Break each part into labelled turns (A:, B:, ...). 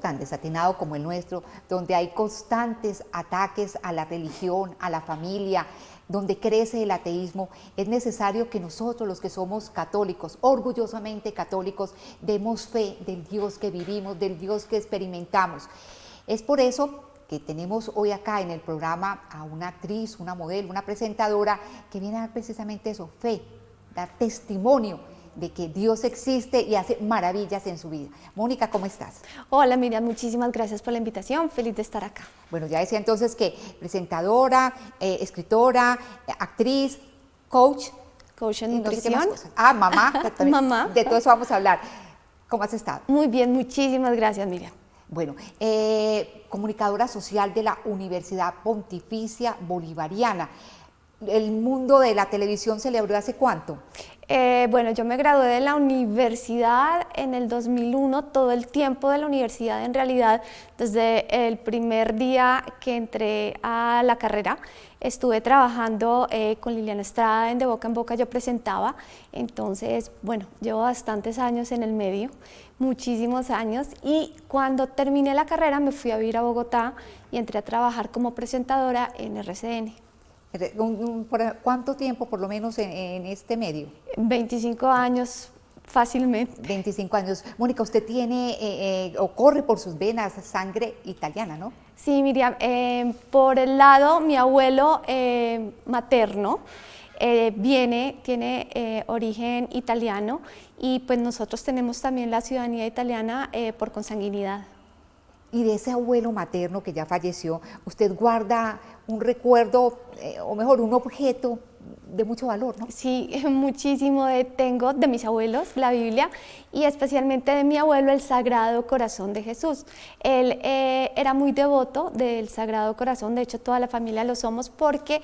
A: tan desatinado como el nuestro, donde hay constantes ataques a la religión, a la familia, donde crece el ateísmo, es necesario que nosotros, los que somos católicos, orgullosamente católicos, demos fe del Dios que vivimos, del Dios que experimentamos. Es por eso que tenemos hoy acá en el programa a una actriz, una modelo, una presentadora que viene a dar precisamente eso, fe, dar testimonio de que Dios existe y hace maravillas en su vida. Mónica, ¿cómo estás?
B: Hola Miriam, muchísimas gracias por la invitación, feliz de estar acá.
A: Bueno, ya decía entonces que presentadora, escritora, actriz, coach.
B: Coach en
A: y no sé qué más
B: nutrición.
A: cosas. Ah, mamá.
B: Mamá.
A: De todo eso vamos a hablar. ¿Cómo has estado?
B: Muy bien, muchísimas gracias Miriam.
A: Bueno, comunicadora social de la Universidad Pontificia Bolivariana. ¿El mundo de la televisión se le abrió hace cuánto?
B: Bueno, yo me gradué de la universidad en el 2001, todo el tiempo de la universidad en realidad, desde el primer día que entré a la carrera, estuve trabajando con Liliana Estrada en De Boca en Boca, yo presentaba, entonces, bueno, llevo bastantes años en el medio, muchísimos años, y cuando terminé la carrera me fui a vivir a Bogotá y entré a trabajar como presentadora en RCN.
A: ¿Cuánto tiempo por lo menos en este medio?
B: 25 años fácilmente.
A: 25 años. Mónica, usted tiene o corre por sus venas sangre italiana, ¿no?
B: Sí, Miriam, por el lado, mi abuelo materno tiene origen italiano y pues nosotros tenemos también la ciudadanía italiana por consanguinidad.
A: Y de ese abuelo materno que ya falleció, ¿usted guarda un recuerdo, o mejor, un objeto de mucho valor, ¿no?
B: Sí, muchísimo tengo de mis abuelos, la Biblia, y especialmente de mi abuelo, el Sagrado Corazón de Jesús. Él era muy devoto del Sagrado Corazón, de hecho toda la familia lo somos porque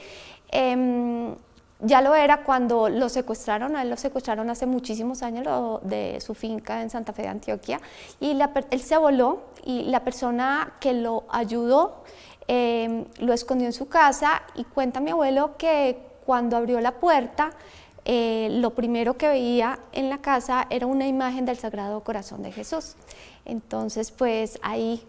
B: ya lo era cuando lo secuestraron, a él lo secuestraron hace muchísimos años de su finca en Santa Fe de Antioquia, y él se voló y la persona que lo ayudó lo escondió en su casa, y cuenta mi abuelo que cuando abrió la puerta, lo primero que veía en la casa era una imagen del Sagrado Corazón de Jesús. Entonces, pues ahí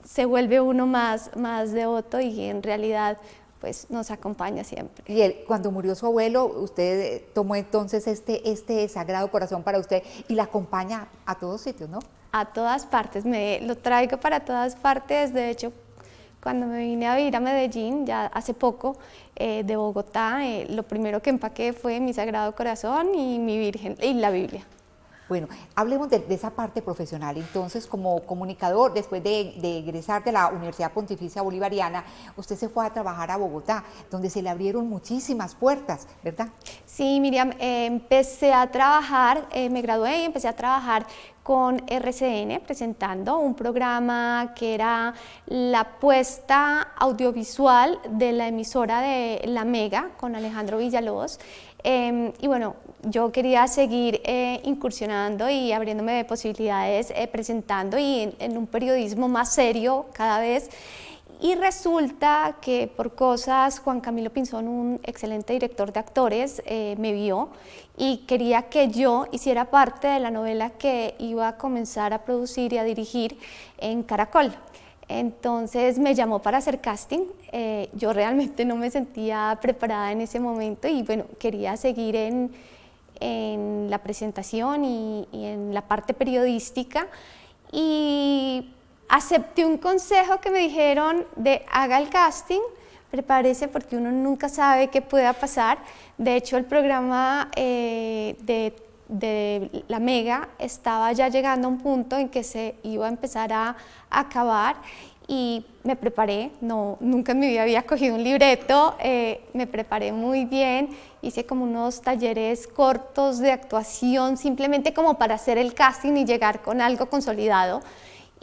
B: se vuelve uno más devoto y en realidad pues nos acompaña siempre.
A: Y cuando murió su abuelo, usted tomó entonces este Sagrado Corazón para usted y la acompaña a todos sitios, ¿no?
B: A todas partes, lo traigo para todas partes. De hecho, cuando me vine a vivir a Medellín, ya hace poco, de Bogotá, lo primero que empaqué fue mi Sagrado Corazón y mi Virgen y la Biblia.
A: Bueno, hablemos de esa parte profesional. Entonces, como comunicador, después de egresar de la Universidad Pontificia Bolivariana, usted se fue a trabajar a Bogotá, donde se le abrieron muchísimas puertas, ¿verdad?
B: Sí, Miriam, empecé a trabajar, me gradué y empecé a trabajar con RCN, presentando un programa que era la puesta audiovisual de la emisora de La Mega, con Alejandro Villalobos. Y bueno, yo quería seguir incursionando y abriéndome de posibilidades, presentando y en un periodismo más serio cada vez. Y resulta que por cosas, Juan Camilo Pinzón, un excelente director de actores, me vio y quería que yo hiciera parte de la novela que iba a comenzar a producir y a dirigir en Caracol. Entonces me llamó para hacer casting. Yo realmente no me sentía preparada en ese momento y bueno, quería seguir en la presentación y en la parte periodística, y acepté un consejo que me dijeron de haga el casting, prepárese porque uno nunca sabe qué pueda pasar. De hecho, el programa de La Mega estaba ya llegando a un punto en que se iba a empezar a acabar y me preparé, nunca en mi vida había cogido un libreto, me preparé muy bien, hice como unos talleres cortos de actuación simplemente como para hacer el casting y llegar con algo consolidado.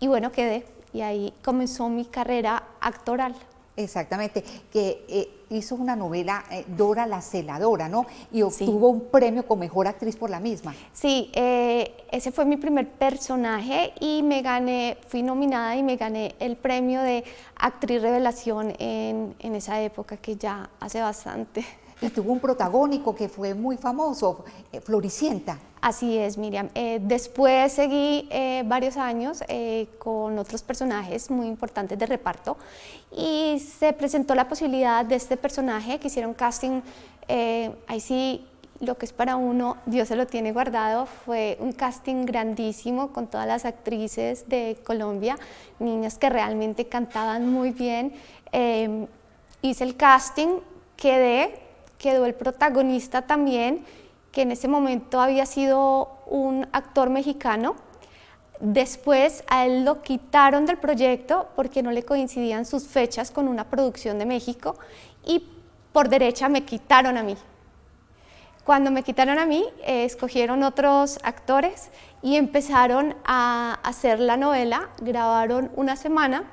B: Y bueno, quedé, y ahí comenzó mi carrera actoral.
A: Exactamente, que hizo una novela, Dora la Celadora, ¿no? Y obtuvo un premio como mejor actriz por la misma.
B: Sí, ese fue mi primer personaje y fui nominada y me gané el premio de actriz revelación en esa época, que ya hace bastante.
A: Y tuvo un protagónico que fue muy famoso, Floricienta.
B: Así es, Miriam. Después seguí varios años con otros personajes muy importantes de reparto y se presentó la posibilidad de este personaje que hicieron casting. Ahí sí, lo que es para uno, Dios se lo tiene guardado. Fue un casting grandísimo con todas las actrices de Colombia, niñas que realmente cantaban muy bien. Hice el casting, quedó el protagonista también, que en ese momento había sido un actor mexicano. Después a él lo quitaron del proyecto porque no le coincidían sus fechas con una producción de México y por derecha me quitaron a mí. Cuando me quitaron a mí, escogieron otros actores y empezaron a hacer la novela, grabaron una semana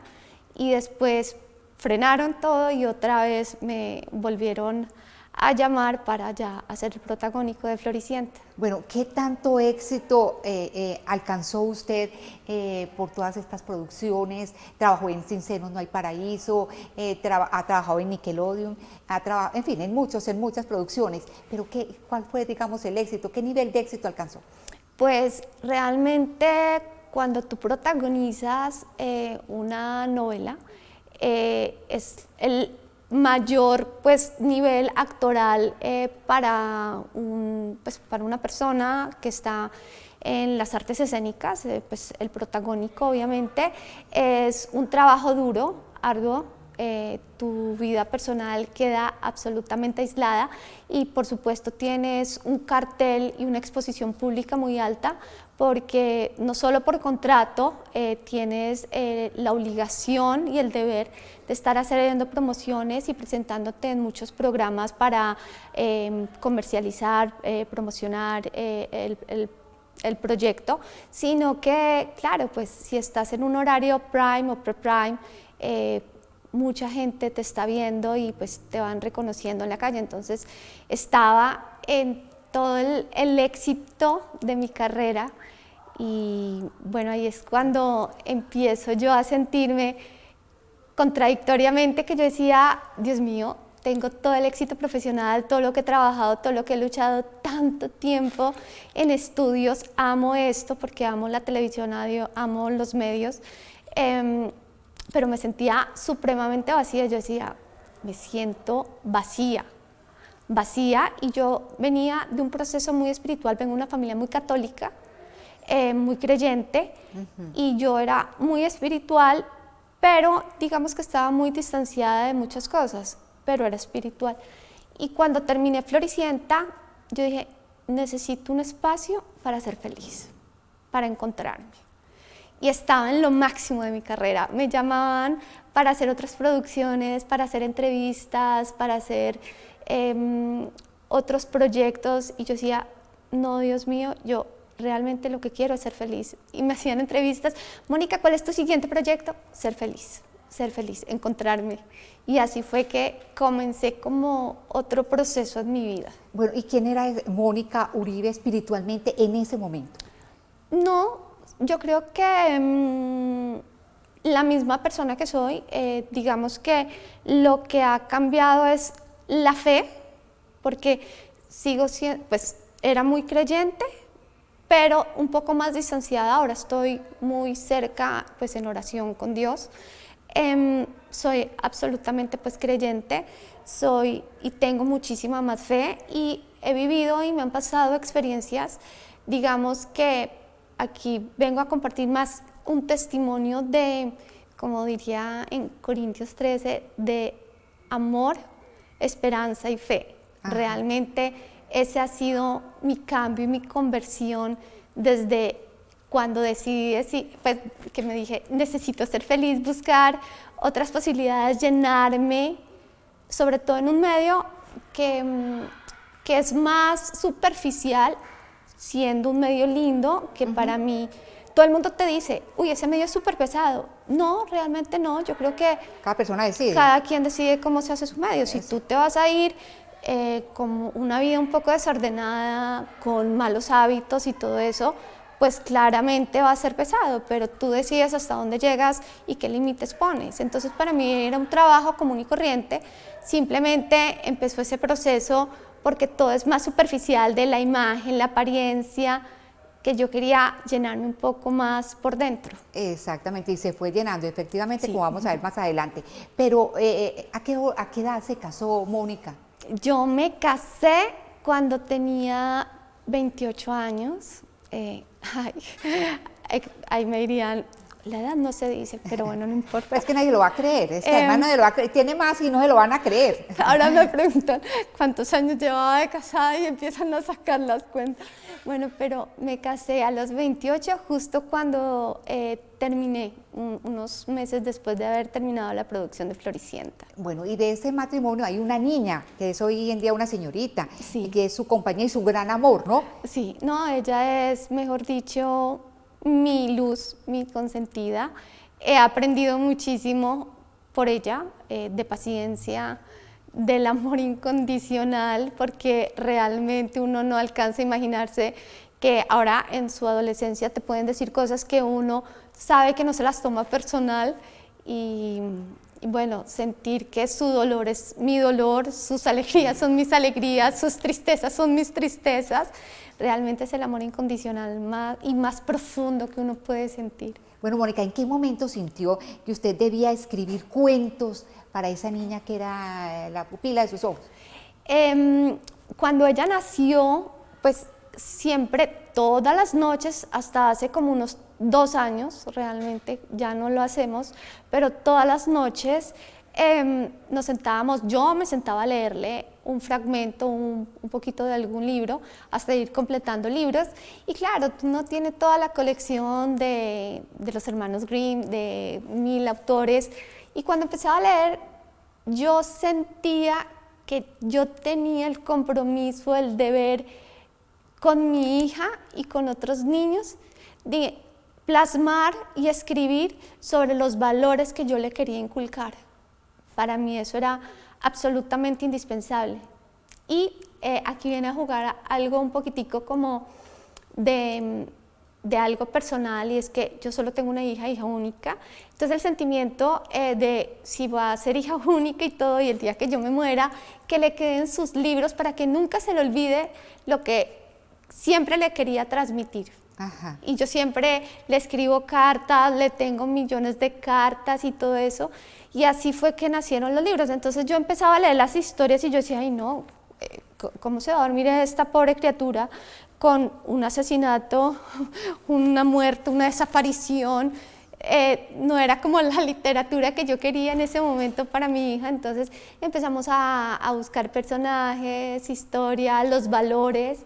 B: y después frenaron todo y otra vez me volvieron a llamar para ya hacer el protagónico de Floricienta.
A: Bueno, ¿qué tanto éxito alcanzó usted por todas estas producciones? Trabajó en Sin Senos No Hay Paraíso, ha trabajado en Nickelodeon, en fin, en muchas producciones, pero ¿cuál fue, digamos, el éxito? ¿Qué nivel de éxito alcanzó?
B: Pues realmente cuando tú protagonizas una novela, es el mayor pues, nivel actoral para una persona que está en las artes escénicas. Pues, el protagónico obviamente es un trabajo duro, arduo. Tu vida personal queda absolutamente aislada y por supuesto tienes un cartel y una exposición pública muy alta, porque no solo por contrato tienes la obligación y el deber de estar haciendo promociones y presentándote en muchos programas para comercializar, promocionar el proyecto, sino que, claro, pues si estás en un horario prime o pre-prime, mucha gente te está viendo y pues te van reconociendo en la calle. Entonces estaba en todo el éxito de mi carrera y bueno, ahí es cuando empiezo yo a sentirme contradictoriamente, que yo decía, Dios mío, tengo todo el éxito profesional, todo lo que he trabajado, todo lo que he luchado tanto tiempo en estudios, amo esto porque amo la televisión, amo los medios, pero me sentía supremamente vacía. Yo decía, me siento vacía, y yo venía de un proceso muy espiritual, vengo de una familia muy católica, muy creyente, y yo era muy espiritual, pero digamos que estaba muy distanciada de muchas cosas, pero era espiritual. Y cuando terminé Floricienta, yo dije, necesito un espacio para ser feliz, para encontrarme. Y estaba en lo máximo de mi carrera. Me llamaban para hacer otras producciones, para hacer entrevistas, para hacer otros proyectos. Y yo decía, no, Dios mío, yo realmente lo que quiero es ser feliz. Y me hacían entrevistas, Mónica, ¿cuál es tu siguiente proyecto? Ser feliz, encontrarme. Y así fue que comencé como otro proceso en mi vida.
A: Bueno, ¿y quién era Mónica Uribe espiritualmente en ese momento?
B: No, yo creo que la misma persona que soy, digamos que lo que ha cambiado es la fe, porque sigo siendo, pues era muy creyente, pero un poco más distanciada. Ahora estoy muy cerca, pues en oración con Dios. Soy absolutamente pues creyente, y tengo muchísima más fe y he vivido y me han pasado experiencias, digamos que aquí vengo a compartir más un testimonio de, como diría en Corintios 13, de amor, esperanza y fe. Ajá. Realmente ese ha sido mi cambio y mi conversión desde cuando decidí, pues, que me dije, necesito ser feliz, buscar otras posibilidades, llenarme, sobre todo en un medio que es más superficial, siendo un medio lindo, que para mí, todo el mundo te dice, uy, ese medio es súper pesado. No, realmente no, yo creo que
A: cada persona decide.
B: Cada quien decide cómo se hace su medio. Eso. Si tú te vas a ir con una vida un poco desordenada, con malos hábitos y todo eso, pues claramente va a ser pesado, pero tú decides hasta dónde llegas y qué límites pones. Entonces para mí era un trabajo común y corriente, simplemente empezó ese proceso porque todo es más superficial de la imagen, la apariencia, que yo quería llenarme un poco más por dentro.
A: Exactamente, y se fue llenando, efectivamente,
B: Sí.
A: como vamos a ver más adelante. Pero, ¿a qué edad se casó Mónica?
B: Yo me casé cuando tenía 28 años. Ahí me dirían, la edad no se dice, pero bueno, no importa.
A: Pero es que nadie lo va a creer, es que además nadie lo va a creer, tiene más y no se lo van a creer.
B: Ahora me preguntan cuántos años llevaba de casada y empiezan a sacar las cuentas. Bueno, pero me casé a los 28, justo cuando terminé, unos meses después de haber terminado la producción de Floricienta.
A: Bueno, y de ese matrimonio hay una niña, que es hoy en día una señorita,
B: Sí.
A: y que es su compañía y su gran amor, ¿no?
B: Sí, no, ella es, mejor dicho, mi luz, mi consentida. He aprendido muchísimo por ella, de paciencia, del amor incondicional, porque realmente uno no alcanza a imaginarse que ahora en su adolescencia te pueden decir cosas que uno sabe que no se las toma personal y bueno, sentir que su dolor es mi dolor, sus alegrías son mis alegrías, sus tristezas son mis tristezas, realmente es el amor incondicional más profundo que uno puede sentir.
A: Bueno, Mónica, ¿en qué momento sintió que usted debía escribir cuentos para esa niña que era la pupila de sus ojos?
B: Cuando ella nació, pues siempre, todas las noches, hasta hace como unos 2 años, realmente ya no lo hacemos, pero todas las noches nos sentábamos, yo me sentaba a leerle un fragmento, un poquito de algún libro, hasta ir completando libros. Y claro, no tiene toda la colección de los hermanos Grimm, de 1000 autores. Y cuando empezaba a leer, yo sentía que yo tenía el compromiso, el deber con mi hija y con otros niños de plasmar y escribir sobre los valores que yo le quería inculcar. Para mí eso era absolutamente indispensable. Y aquí viene a jugar algo un poquitico como de algo personal, y es que yo solo tengo una hija única. Entonces el sentimiento de si va a ser hija única y todo, y el día que yo me muera, que le queden sus libros para que nunca se le olvide lo que siempre le quería transmitir.
A: Ajá.
B: Y yo siempre le escribo cartas, le tengo millones de cartas y todo eso. Y así fue que nacieron los libros. Entonces yo empezaba a leer las historias y yo decía, ay no, ¿cómo se va a dormir esta pobre criatura con un asesinato, una muerte, una desaparición? No era como la literatura que yo quería en ese momento para mi hija. Entonces empezamos a buscar personajes, historia, los valores.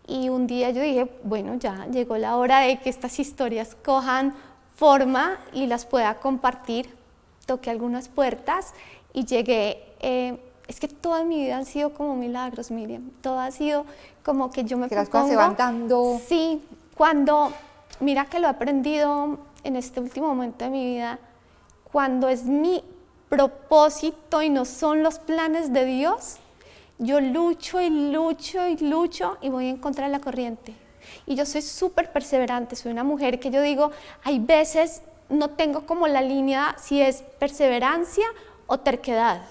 B: Y un día yo dije, bueno, ya llegó la hora de que estas historias cojan forma y las pueda compartir. Toqué algunas puertas y llegué. Es que toda mi vida han sido como milagros, Miriam. Todo ha sido como que yo me
A: que las cosas se van dando.
B: Sí, mira que lo he aprendido en este último momento de mi vida, cuando es mi propósito y no son los planes de Dios, yo lucho y lucho y lucho y voy en contra de la corriente. Y yo soy súper perseverante, soy una mujer que yo digo, hay veces no tengo como la línea si es perseverancia o terquedad,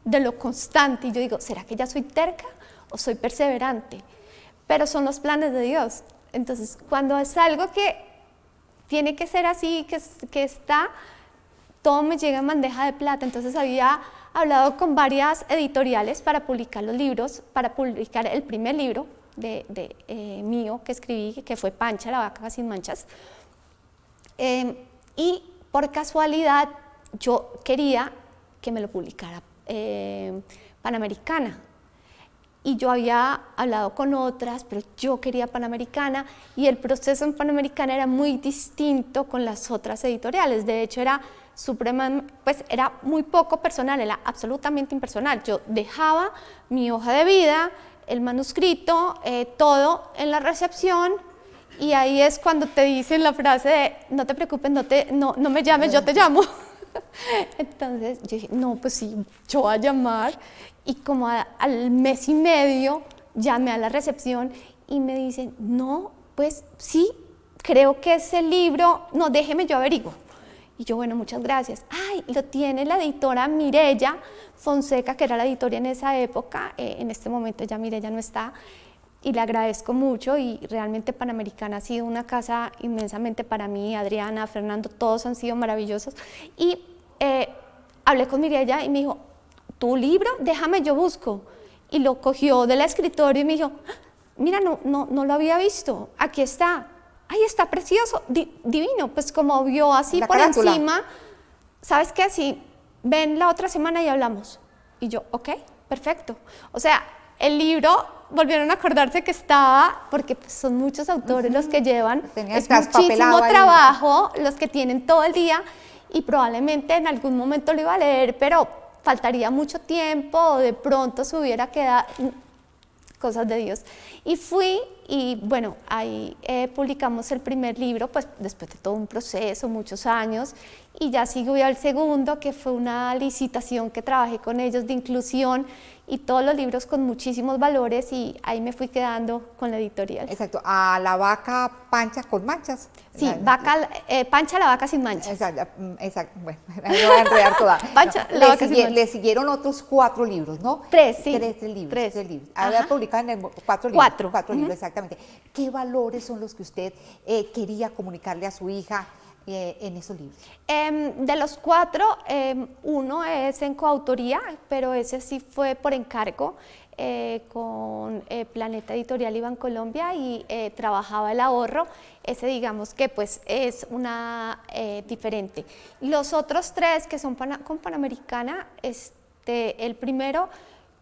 B: de lo constante. Y yo digo, ¿será que ya soy terca o soy perseverante? Pero son los planes de Dios. Entonces, cuando es algo que tiene que ser así, que está, todo me llega en bandeja de plata. Entonces había hablado con varias editoriales para publicar los libros, para publicar el primer libro mío que escribí, que fue Pancha, la vaca sin manchas. Y por casualidad yo quería que me lo publicara Panamericana. Y yo había hablado con otras, pero yo quería Panamericana, y el proceso en Panamericana era muy distinto con las otras editoriales. De hecho, era muy poco personal, era absolutamente impersonal. Yo dejaba mi hoja de vida, el manuscrito, todo en la recepción, y ahí es cuando te dicen la frase de no te preocupes, no me llames, yo te llamo. Entonces yo dije, no, pues sí, yo voy a llamar. Y como al mes y medio llamé a la recepción y me dicen, no, pues sí, creo que ese libro, no, déjeme yo averiguo. Y yo, bueno, muchas gracias. Ay, lo tiene la editora Mireya Fonseca, que era la editora en esa época. En este momento ya Mireya no está. Y le agradezco mucho, y realmente Panamericana ha sido una casa inmensamente para mí. Adriana, Fernando, todos han sido maravillosos. Y hablé con Mireya y me dijo, ¿tu libro? Déjame, yo busco. Y lo cogió del escritorio y me dijo, mira, no lo había visto, aquí está. Ay, está precioso, divino. Pues como vio así por encima, ¿sabes qué? Sí, ven la otra semana y hablamos. Y yo, ok, perfecto. O sea, el libro, volvieron a acordarse que estaba, porque pues, son muchos autores los que llevan, es muchísimo trabajo, los que tienen todo el día, y probablemente en algún momento lo iba a leer, pero faltaría mucho tiempo, o de pronto se hubiera quedado, cosas de Dios. Y fui, y bueno, ahí publicamos el primer libro, pues después de todo un proceso, muchos años, y ya siguió el segundo, que fue una licitación que trabajé con ellos de inclusión, y todos los libros con muchísimos valores, y ahí me fui quedando con la editorial.
A: Exacto, a la vaca pancha con manchas.
B: Sí, Pancha la vaca sin manchas.
A: Exacto, bueno, me voy a enredar toda.
B: Pancha, la vaca sin manchas.
A: Le siguieron otros 4 libros, ¿no?
B: 3, sí.
A: 3 libros. 3 libros. Había publicado en el 4 libros. 4 libros, exactamente. ¿Qué valores son los que usted quería comunicarle a su hija en esos libros?
B: De los 4, uno es en coautoría, pero ese sí fue por encargo con Planeta Editorial y Bancolombia, y trabajaba el ahorro. Ese digamos que pues es una diferente. Los otros 3 que son con Panamericana, el primero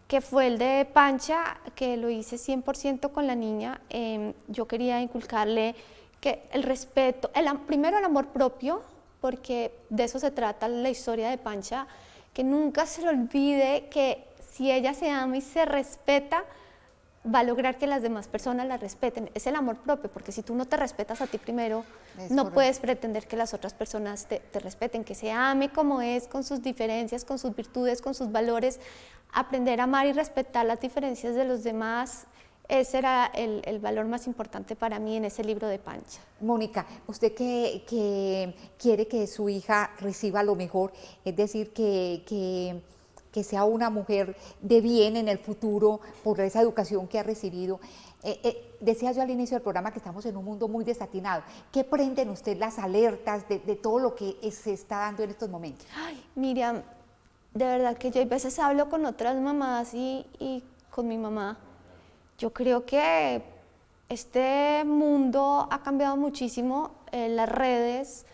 B: que fue el de Pancha, que lo hice 100% con la niña. Yo quería inculcarle que el respeto, primero el amor propio, porque de eso se trata la historia de Pancha, que nunca se le olvide que si ella se ama y se respeta, va a lograr que las demás personas la respeten. Es el amor propio, porque si tú no te respetas a ti primero, no puedes pretender que las otras personas te respeten, que se ame como es, con sus diferencias, con sus virtudes, con sus valores, aprender a amar y respetar las diferencias de los demás. Ese era el valor más importante para mí en ese libro de Pancha.
A: Mónica, usted que quiere que su hija reciba lo mejor, es decir, que sea una mujer de bien en el futuro por esa educación que ha recibido. Decía yo al inicio del programa que estamos en un mundo muy desatinado. ¿Qué prenden usted las alertas de todo lo que se está dando en estos momentos?
B: Ay, Miriam, de verdad que yo a veces hablo con otras mamás y con mi mamá. Yo creo que este mundo ha cambiado muchísimo, las redes.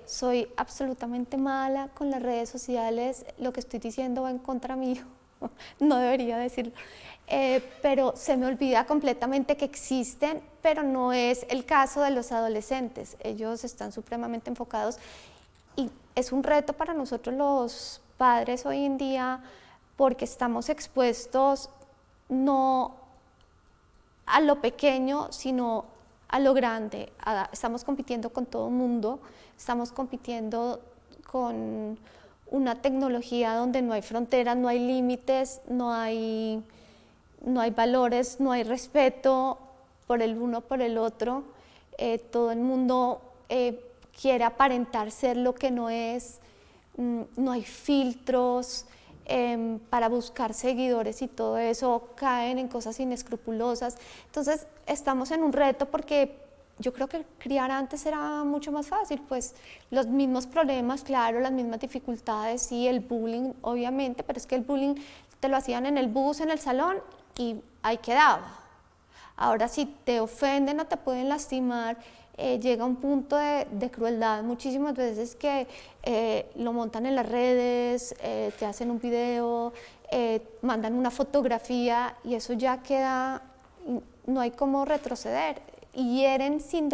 B: Soy absolutamente mala con las redes sociales, lo que estoy diciendo va en contra mío, no debería decirlo, pero se me olvida completamente que existen, pero no es el caso de los adolescentes. Ellos están supremamente enfocados, y es un reto para nosotros los padres hoy en día, porque estamos expuestos no a lo pequeño, sino a lo grande. Estamos compitiendo con todo el mundo, estamos compitiendo con una tecnología donde no hay fronteras, no hay límites, no hay valores, no hay respeto por el uno, por el otro. Todo el mundo quiere aparentar ser lo que no es, no hay filtros. Para buscar seguidores, y todo eso caen en cosas inescrupulosas. Entonces estamos en un reto, porque yo creo que criar antes era mucho más fácil, pues los mismos problemas, claro, las mismas dificultades, y el bullying obviamente, pero es que el bullying te lo hacían en el bus, en el salón, y ahí quedaba. Ahora si te ofenden o te pueden lastimar, llega un punto de crueldad muchísimas veces, que lo montan en las redes, te hacen un video, mandan una fotografía, y eso ya queda, no hay cómo retroceder, y hieren sin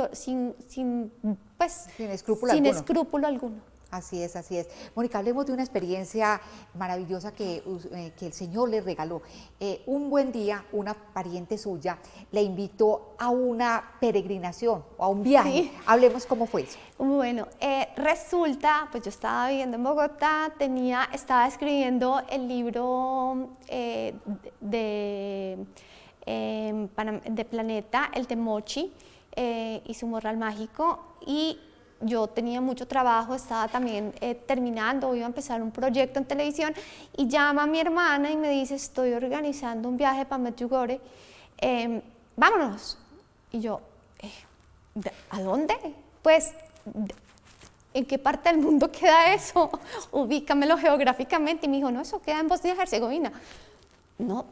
B: escrúpulo alguno.
A: Así es, así es. Mónica, hablemos de una experiencia maravillosa que el Señor le regaló. Un buen día, una pariente suya le invitó a una peregrinación o a un viaje. Sí. Hablemos cómo fue eso.
B: Bueno, resulta, pues yo estaba viviendo en Bogotá, estaba escribiendo el libro de Planeta, el de Mochi, hice un morral mágico y yo tenía mucho trabajo, estaba también terminando, iba a empezar un proyecto en televisión y llama a mi hermana y me dice, estoy organizando un viaje para Medjugorje, vámonos. Y yo, ¿a dónde? Pues, ¿en qué parte del mundo queda eso? Ubícamelo geográficamente. Y me dijo, no, eso queda en Bosnia y Herzegovina. No,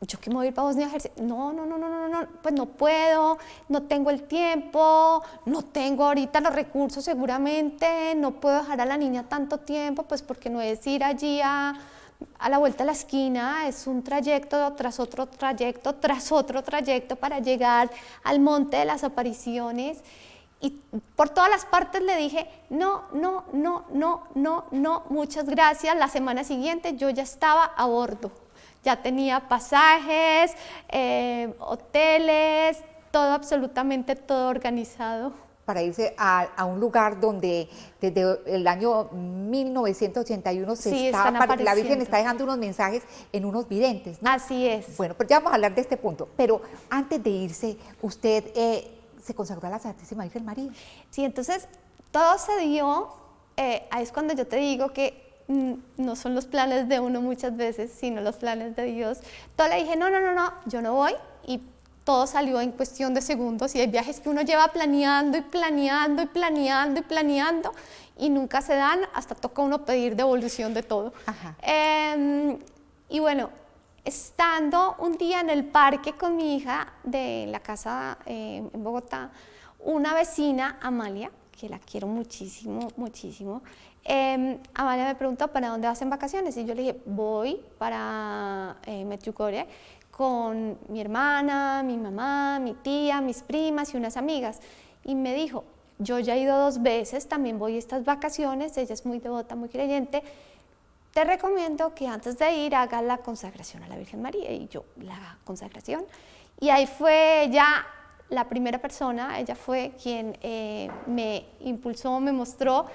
B: yo que me voy a ir para Bosnia y Herzegovina. No, pues no puedo, no tengo el tiempo, no tengo ahorita los recursos seguramente, no puedo dejar a la niña tanto tiempo, pues porque no es ir allí a la vuelta de la esquina, es un trayecto tras otro trayecto, tras otro trayecto para llegar al Monte de las Apariciones. Y por todas las partes le dije, no, muchas gracias. La semana siguiente yo ya estaba a bordo. Ya tenía pasajes, hoteles, todo, absolutamente todo organizado.
A: Para irse a un lugar donde desde el año 1981
B: sí, la
A: Virgen está dejando unos mensajes en unos videntes, ¿no?
B: Así es.
A: Bueno, pues ya vamos a hablar de este punto, pero antes de irse, usted se consagró a la Santísima Virgen María.
B: Sí, entonces todo se dio, ahí es cuando yo te digo que no son los planes de uno muchas veces, sino los planes de Dios. Entonces le dije, no, yo no voy, y todo salió en cuestión de segundos, y hay viajes que uno lleva planeando y nunca se dan, hasta toca uno pedir devolución de todo. Y bueno, estando un día en el parque con mi hija de la casa en Bogotá, una vecina, Amalia, que la quiero muchísimo, Amalia me preguntó, ¿para dónde vas en vacaciones? Y yo le dije, voy para Medjugorje con mi hermana, mi mamá, mi tía, mis primas y unas amigas. Y me dijo, yo ya he ido 2 veces, también voy estas vacaciones, ella es muy devota, muy creyente, te recomiendo que antes de ir hagas la consagración a la Virgen María. Y yo, la consagración, y ahí fue ya la primera persona, ella fue quien me impulsó, me mostró,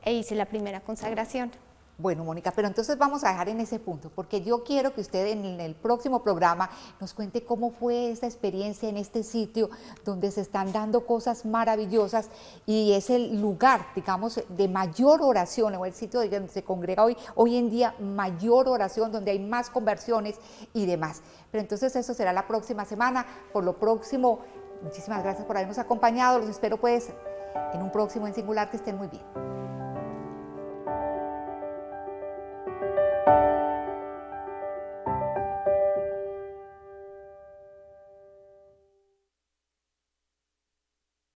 B: e hice la primera consagración.
A: Bueno, Mónica, pero entonces vamos a dejar en ese punto, porque yo quiero que usted en el próximo programa nos cuente cómo fue esa experiencia en este sitio donde se están dando cosas maravillosas y es el lugar, digamos, de mayor oración, o el sitio donde se congrega hoy en día mayor oración, donde hay más conversiones y demás. Pero entonces eso será la próxima semana. Por lo próximo, muchísimas gracias por habernos acompañado. Los espero pues en un próximo En Singular. Que estén muy bien.